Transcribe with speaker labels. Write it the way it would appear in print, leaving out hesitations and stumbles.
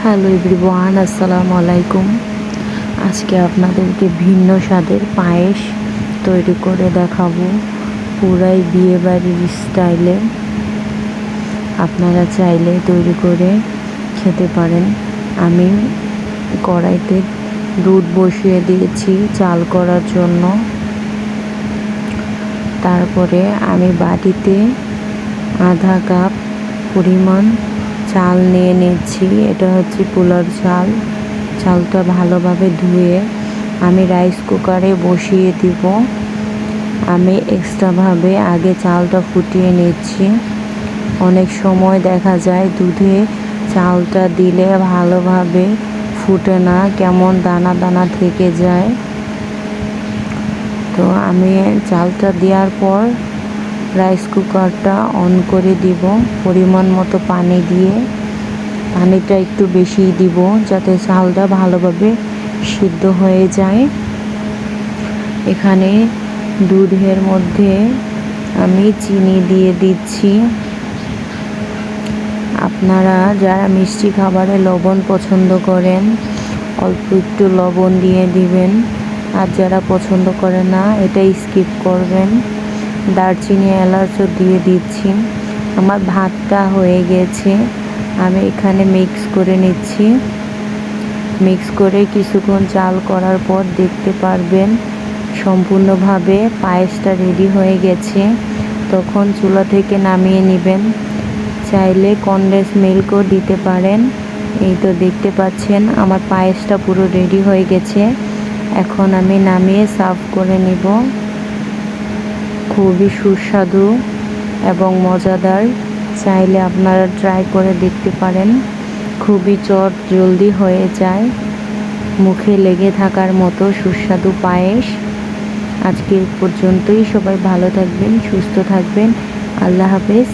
Speaker 1: Hello everyone, আসসালামু আলাইকুম। আজকে আপনাদেরকে ভিন্ন স্বাদের পায়েস তৈরি করে দেখাবো, পুরাই বিয়েবাড়ির স্টাইলে। আপনারা চাইলে তৈরি করে খেতে পারেন। আমি কড়াইতে দুধ বসিয়ে দিয়েছি চাল করার জন্য। তারপরে আমি বাটিতে আধা কাপ পরিমাণ চাল নিয়ে নিচ্ছি। এটা হচ্ছে পোলার চাল। চালটা ভালোভাবে ধুয়ে আমি রাইস কুকারে বসিয়ে দিব। আমি এক্সট্রাভাবে আগে চালটা ফুটিয়ে নিচ্ছি। অনেক সময় দেখা যায় দুধে চালটা দিলে ভালোভাবে ফুটে না, কেমন দানা দানা থেকে যায়। তো আমি চালটা দেওয়ার পর রাইস কুকারটা অন করে দিব। পরিমাণ মতো পানি দিয়ে, পানিটা একটু বেশি দিব যাতে চালটা ভালোভাবে সিদ্ধ হয়ে যায়। এখানে দুধের মধ্যে আমি চিনি দিয়ে দিচ্ছি। আপনারা যারা মিষ্টি খাবারে লবণ পছন্দ করেন অল্প একটু লবণ দিয়ে দিবেন, আর যারা পছন্দ করে না এটা স্কিপ করবেন। দারচিনি এলাচও দিয়ে দিচ্ছি। আমার ভাতটা হয়ে গেছে, আমি এখানে মিক্স করে নিচ্ছি। মিক্স করে কিছুক্ষণ জাল করার পর দেখতে পারবেন সম্পূর্ণভাবে পায়েসটা রেডি হয়ে গেছে। তখন চুলা থেকে নামিয়ে নেবেন। চাইলে কনডেন্স মিল্কও দিতে পারেন। এই তো দেখতে পাচ্ছেন আমার পায়েসটা পুরো রেডি হয়ে গেছে। এখন আমি নামিয়ে সার্ভ করে নিব। খুবই সুস্বাদু এবং মজাদার। চাইলে আপনারা ট্রাই করে দেখতে পারেন। খুবই চট জলদি হয়ে যায়, মুখে লেগে থাকার মতো সুস্বাদু পায়েস। আজকে পর্যন্তই। সবাই ভালো থাকবেন, সুস্থ থাকবেন। আল্লাহ হাফেজ।